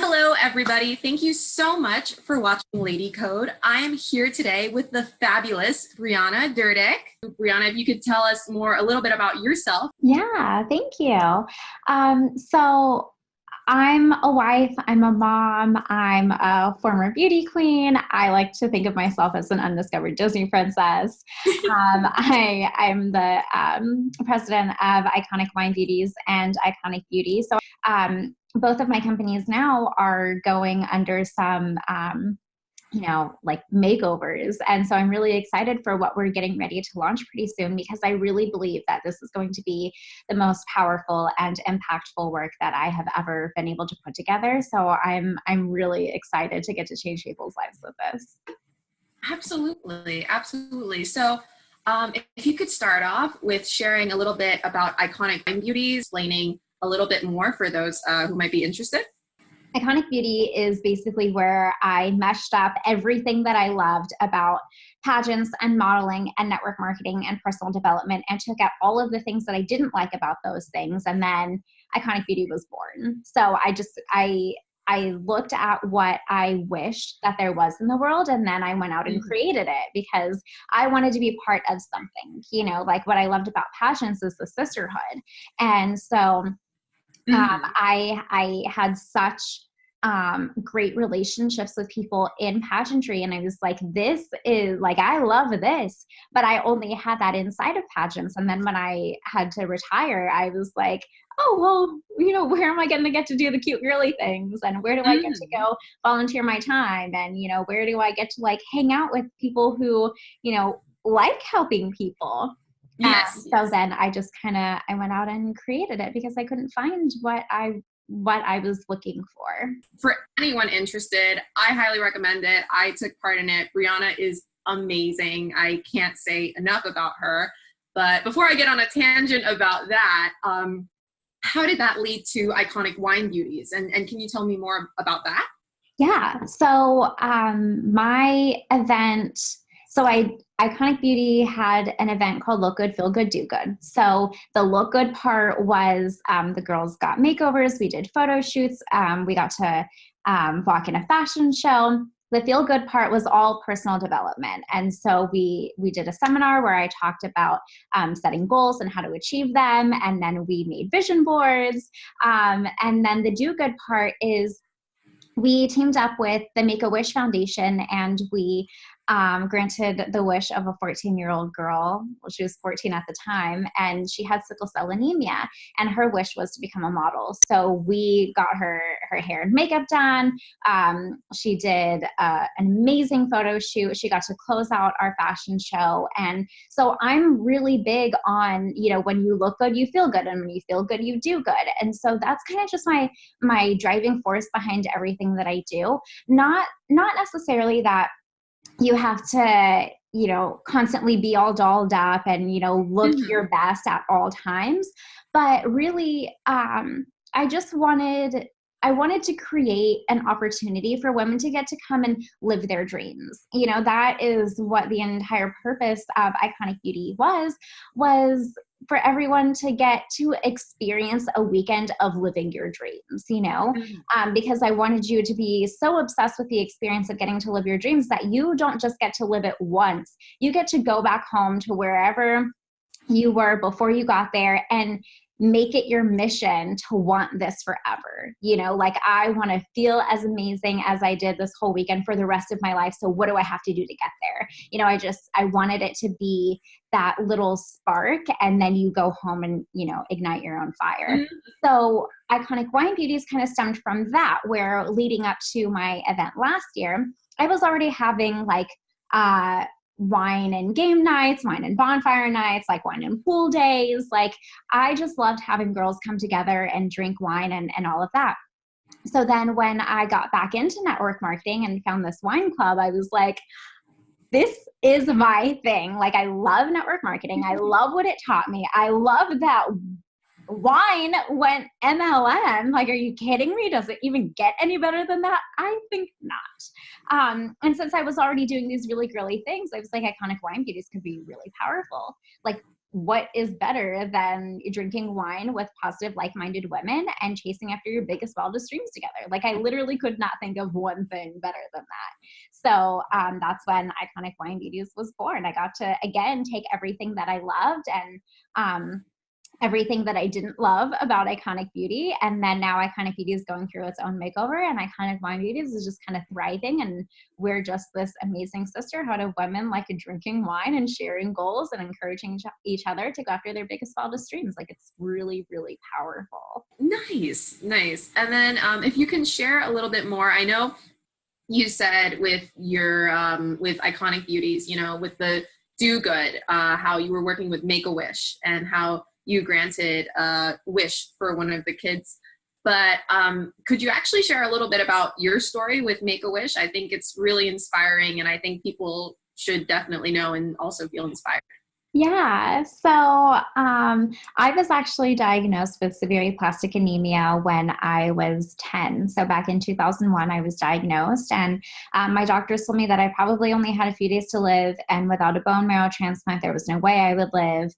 Hello, everybody. Thank you so much for watching Lady Code. I am here today with the fabulous Bryiana Dyrdek. Bryiana, if you could tell us a little bit about yourself. Yeah, thank you. So I'm a wife, I'm a mom, I'm a former beauty queen. I like to think of myself as an undiscovered Disney princess. I'm the president of Iconic Wine Beauties and Iconic Beauty. So both of my companies now are going under some like makeovers. And so I'm really excited for what we're getting ready to launch pretty soon, because I really believe that this is going to be the most powerful and impactful work that I have ever been able to put together. So I'm really excited to get to change people's lives with this. Absolutely. Absolutely. So if you could start off with sharing a little bit about Iconic Wine Beauties, explaining a little bit more for those who might be interested. Iconic Beauty is basically where I meshed up everything that I loved about pageants and modeling and network marketing and personal development, and took out all of the things that I didn't like about those things. And then Iconic Beauty was born. So I looked at what I wished that there was in the world, and then I went out and created it because I wanted to be part of something. Like what I loved about pageants is the sisterhood. And so I had such great relationships with people in pageantry, and I was like, this is like, I love this, but I only had that inside of pageants. And then when I had to retire, I was like, oh, well, where am I going to get to do the cute girly things? And where do I get to go volunteer my time? And, where do I get to like hang out with people who, like helping people? Yes. So then I just I went out and created it because I couldn't find what I was looking for. For anyone interested, I highly recommend it. I took part in it. Bryiana is amazing. I can't say enough about her. But before I get on a tangent about that, how did that lead to Iconic Wine Beauties? And can you tell me more about that? Yeah. So my event, Iconic Beauty had an event called Look Good, Feel Good, Do Good. So the look good part was the girls got makeovers. We did photo shoots. We got to walk in a fashion show. The feel good part was all personal development. And so we did a seminar where I talked about setting goals and how to achieve them. And then we made vision boards. And then the do good part is we teamed up with the Make-A-Wish Foundation, and we granted the wish of a 14-year-old girl. Well, she was 14 at the time, and she had sickle cell anemia, and her wish was to become a model. So we got her hair and makeup done. She did an amazing photo shoot. She got to close out our fashion show. And so I'm really big on, when you look good, you feel good, and when you feel good, you do good. And so that's kind of just my driving force behind everything that I do. Not necessarily that you have to, constantly be all dolled up and, look your best at all times. But really, I wanted to create an opportunity for women to get to come and live their dreams. That is what the entire purpose of Iconic Beauty was for everyone to get to experience a weekend of living your dreams, because I wanted you to be so obsessed with the experience of getting to live your dreams that you don't just get to live it once. You get to go back home to wherever you were before you got there and make it your mission to want this forever. Like I want to feel as amazing as I did this whole weekend for the rest of my life. So what do I have to do to get there? I wanted it to be that little spark, and then you go home and, ignite your own fire. So Iconic Wine Beauties kind of stemmed from that, where leading up to my event last year, I was already having wine and game nights, wine and bonfire nights, like wine and pool days. Like I just loved having girls come together and drink wine and all of that. So then when I got back into network marketing and found this wine club, I was like, this is my thing. Like I love network marketing. I love what it taught me. I love that wine went MLM. Like, are you kidding me? Does it even get any better than that? I think not. And since I was already doing these really girly things, I was like, Iconic Wine Beauties could be really powerful. Like, what is better than drinking wine with positive, like-minded women and chasing after your biggest, wildest dreams together? Like, I literally could not think of one thing better than that. So that's when Iconic Wine Beauties was born. I got to, again, take everything that I loved and everything that I didn't love about Iconic Beauty. And then now Iconic Beauty is going through its own makeover, and Iconic Wine Beauties is just kind of thriving. And we're just this amazing sisterhood of women like drinking wine and sharing goals and encouraging each other to go after their biggest, wildest dreams. Like, it's really, really powerful. Nice, nice. And then if you can share a little bit more, I know you said with your, with Iconic Beauties, you know, with the Do Good, how you were working with Make-A-Wish and how you granted a wish for one of the kids. But could you actually share a little bit about your story with Make-A-Wish? I think it's really inspiring, and I think people should definitely know and also feel inspired. Yeah, so I was actually diagnosed with severe aplastic anemia when I was 10. So back in 2001, I was diagnosed, and my doctors told me that I probably only had a few days to live, and without a bone marrow transplant, there was no way I would live.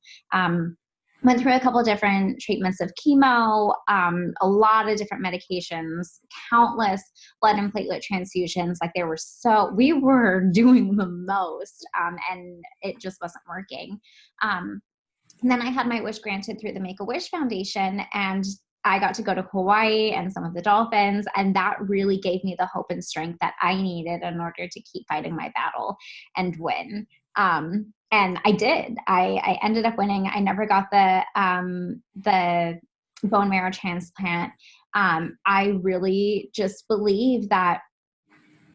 Went through a couple of different treatments of chemo, a lot of different medications, countless blood and platelet transfusions. Like, we were doing the most, and it just wasn't working. And then I had my wish granted through the Make-A-Wish Foundation, and I got to go to Hawaii and some of the dolphins, and that really gave me the hope and strength that I needed in order to keep fighting my battle and win. And I did. I ended up winning. I never got the bone marrow transplant. I really just believe that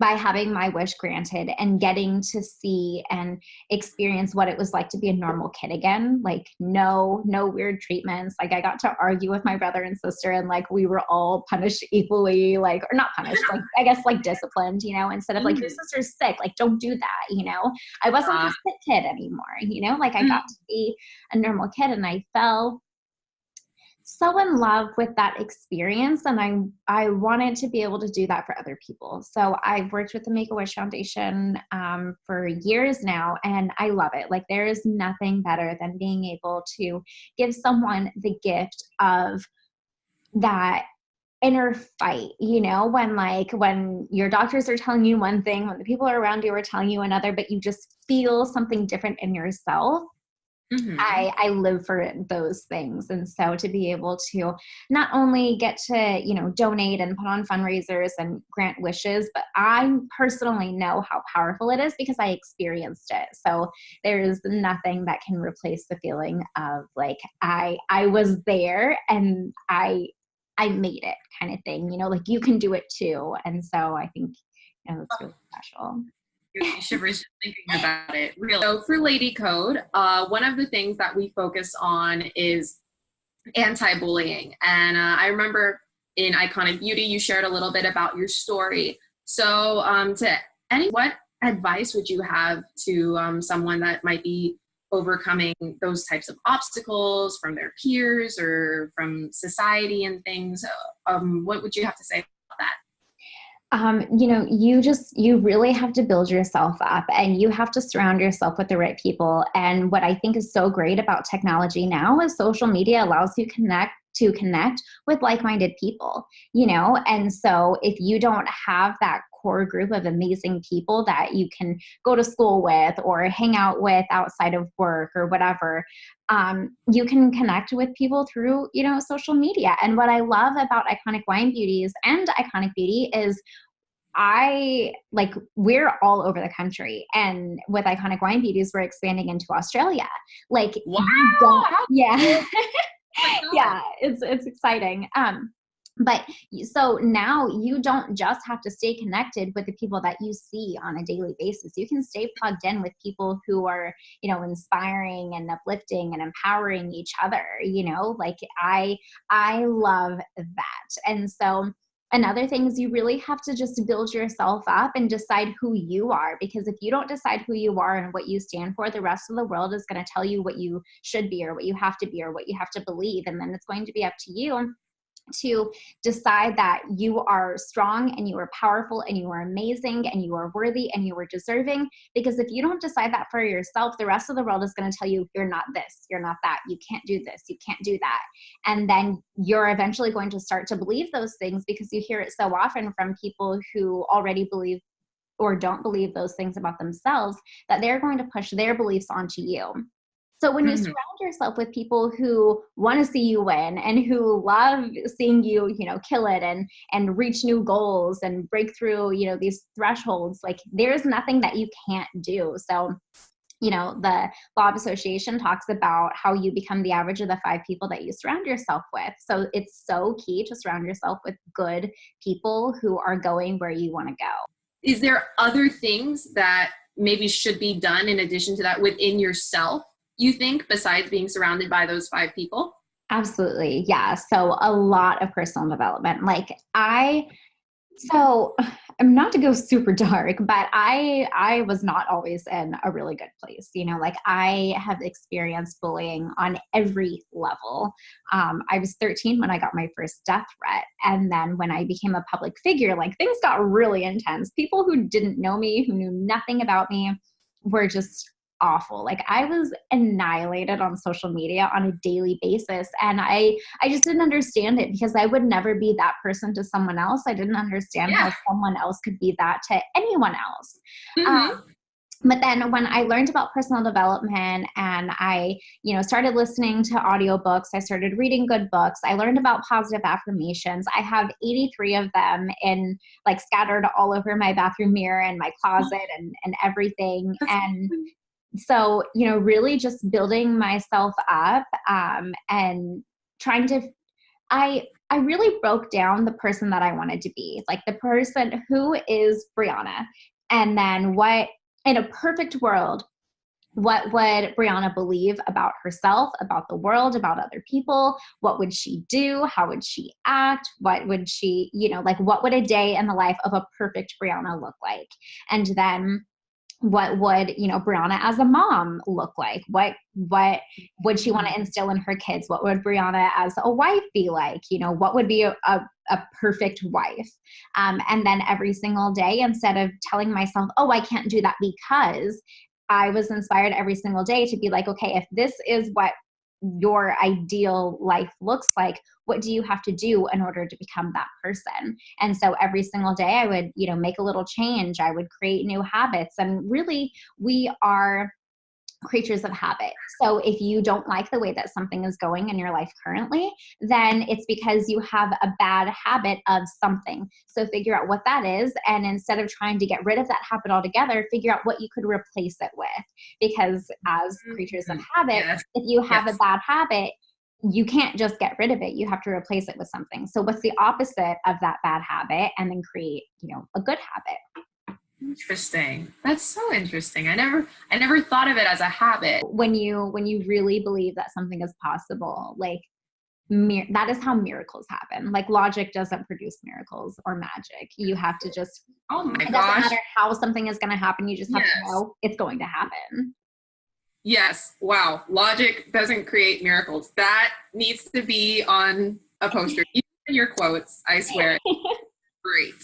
by having my wish granted and getting to see and experience what it was like to be a normal kid again, like no weird treatments. Like, I got to argue with my brother and sister, and like we were all punished equally, like, or not punished, like I guess like disciplined, you know, instead of like, your sister's sick, like don't do that, you know. I wasn't a sick kid anymore, you know, like I got to be a normal kid, and I fell so in love with that experience, and I wanted to be able to do that for other people. So I've worked with the Make-A-Wish Foundation for years now, and I love it. Like, there is nothing better than being able to give someone the gift of that inner fight, you know, when your doctors are telling you one thing, when the people around you are telling you another, but you just feel something different in yourself. Mm-hmm. I live for those things. And so to be able to not only get to, you know, donate and put on fundraisers and grant wishes, but I personally know how powerful it is because I experienced it. So there's nothing that can replace the feeling of like, I was there and I made it kind of thing, you know, like you can do it too. And so I think, you know, it's really special. Shivers just thinking about it. Really. So for Lady Code, one of the things that we focus on is anti-bullying. And I remember in Iconic Beauty, you shared a little bit about your story. So what advice would you have to someone that might be overcoming those types of obstacles from their peers or from society and things? What would you have to say about that? You know, you really have to build yourself up, and you have to surround yourself with the right people. And what I think is so great about technology now is social media allows you to connect with like-minded people, you know? And so if you don't have that core group of amazing people that you can go to school with or hang out with outside of work or whatever, you can connect with people through, you know, social media. And what I love about Iconic Wine Beauties and Iconic Beauty is we're all over the country, and with Iconic Wine Beauties, we're expanding into Australia. Like, wow, yeah, yeah, it's exciting. But so now you don't just have to stay connected with the people that you see on a daily basis. You can stay plugged in with people who are, you know, inspiring and uplifting and empowering each other, you know, like I love that. And so another thing is you really have to just build yourself up and decide who you are, because if you don't decide who you are and what you stand for, the rest of the world is going to tell you what you should be or what you have to be or what you have to believe. And then it's going to be up to you to decide that you are strong and you are powerful and you are amazing and you are worthy and you are deserving. Because if you don't decide that for yourself, the rest of the world is going to tell you, you're not this, you're not that, you can't do this, you can't do that. And then you're eventually going to start to believe those things because you hear it so often from people who already believe or don't believe those things about themselves, that they're going to push their beliefs onto you. So when you surround yourself with people who want to see you win and who love seeing you, kill it and reach new goals and break through, these thresholds, like there's nothing that you can't do. So, the law of association talks about how you become the average of the 5 people that you surround yourself with. So it's so key to surround yourself with good people who are going where you want to go. Is there other things that maybe should be done in addition to that within yourself, you think, besides being surrounded by those 5 people? Absolutely. Yeah. So a lot of personal development. I'm not to go super dark, but I was not always in a really good place. I have experienced bullying on every level. I was 13 when I got my first death threat. And then when I became a public figure, things got really intense. People who didn't know me, who knew nothing about me, were just awful. I was annihilated on social media on a daily basis. And I just didn't understand it because I would never be that person to someone else. I didn't understand how someone else could be that to anyone else. But then when I learned about personal development and I, started listening to audiobooks, I started reading good books, I learned about positive affirmations. I have 83 of them scattered all over my bathroom mirror and my closet and everything. And so, really just building myself up and trying to, I really broke down the person that I wanted to be, the person who is Bryiana. And then in a perfect world, what would Bryiana believe about herself, about the world, about other people? What would she do? How would she act? What would she, what would a day in the life of a perfect Bryiana look like? And then what would, Bryiana as a mom look like? What would she want to instill in her kids? What would Bryiana as a wife be like? What would be a perfect wife? And then every single day, instead of telling myself, oh, I can't do that, because I was inspired every single day to be like, okay, if this is what your ideal life looks like, what do you have to do in order to become that person? And so every single day I would, make a little change. I would create new habits. And really, we are creatures of habit. So if you don't like the way that something is going in your life currently, then it's because you have a bad habit of something. So figure out what that is. And instead of trying to get rid of that habit altogether, figure out what you could replace it with. Because as creatures of habit, if you have a bad habit, you can't just get rid of it. You have to replace it with something. So what's the opposite of that bad habit? And then create, a good habit. Interesting. That's so interesting. I never thought of it as a habit. When you really believe that something is possible, that is how miracles happen. Logic doesn't produce miracles or magic. You have to just, it doesn't matter how something is going to happen. You just have to know it's going to happen. Yes. Wow. Logic doesn't create miracles. That needs to be on a poster. Even in your quotes, I swear. Great.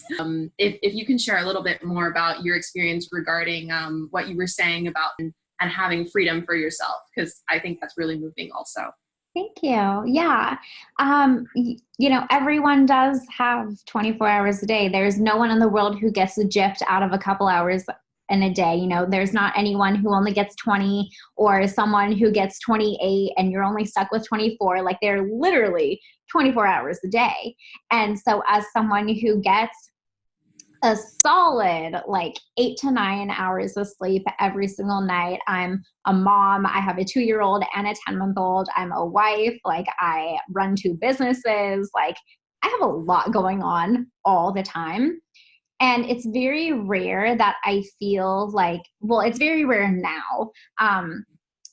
If you can share a little bit more about your experience regarding what you were saying about and having freedom for yourself, because I think that's really moving also. Thank you. Yeah. Everyone does have 24 hours a day. There's no one in the world who gets gypped out of a couple hours in a day. There's not anyone who only gets 20 or someone who gets 28 and you're only stuck with 24. They're literally 24 hours a day. And so as someone who gets a solid 8 to 9 hours of sleep every single night, I'm a mom. I have a 2-year-old and a 10-month-old. I'm a wife. I run 2 businesses. I have a lot going on all the time. And it's very rare that I feel it's very rare now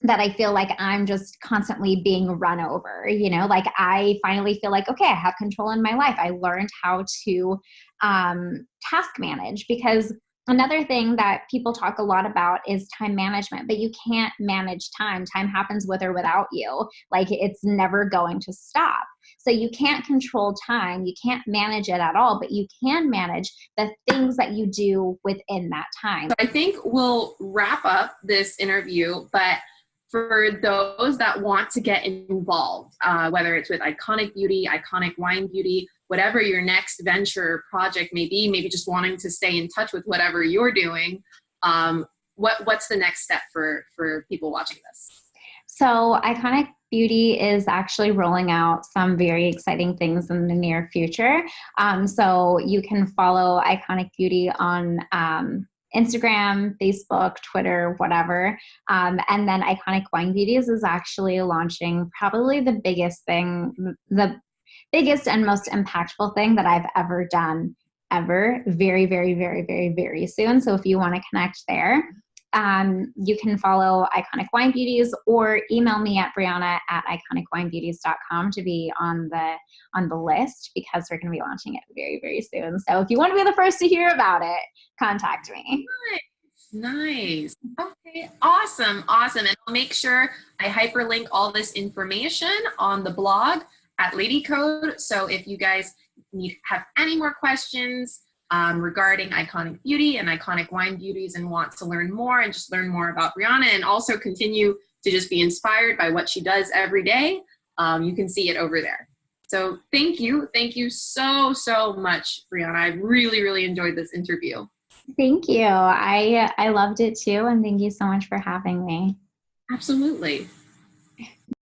that I feel like I'm just constantly being run over, I finally feel okay, I have control in my life. I learned how to task manage, because Another thing that people talk a lot about is time management, but you can't manage time. Time happens with or without you. Like, it's never going to stop. So you can't control time. You can't manage it at all, but you can manage the things that you do within that time. I think we'll wrap up this interview, but for those that want to get involved, whether it's with Iconic Beauty, Iconic Wine Beauty, whatever your next venture or project may be, maybe just wanting to stay in touch with whatever you're doing, what's the next step for people watching this? So Iconic Beauty is actually rolling out some very exciting things in the near future. So you can follow Iconic Beauty on Instagram, Facebook, Twitter, whatever. And then Iconic Wine Beauties is actually launching probably the biggest and most impactful thing that I've ever done ever, very, very, very, very, very soon. So if you want to connect there, you can follow Iconic Wine Beauties or email me at Bryiana@iconicwinebeauties.com to be on the list, because we're going to be launching it very, very soon. So if you want to be the first to hear about it, contact me. Nice. Okay. Awesome. And I'll make sure I hyperlink all this information on the blog at Lady Code. So if you guys have any more questions regarding Iconic Beauty and Iconic Wine Beauties and want to learn more and just learn more about Bryiana and also continue to just be inspired by what she does every day, you can see it over there. So thank you. Thank you so, so much, Bryiana. I really, really enjoyed this interview. Thank you. I loved it too. And thank you so much for having me. Absolutely.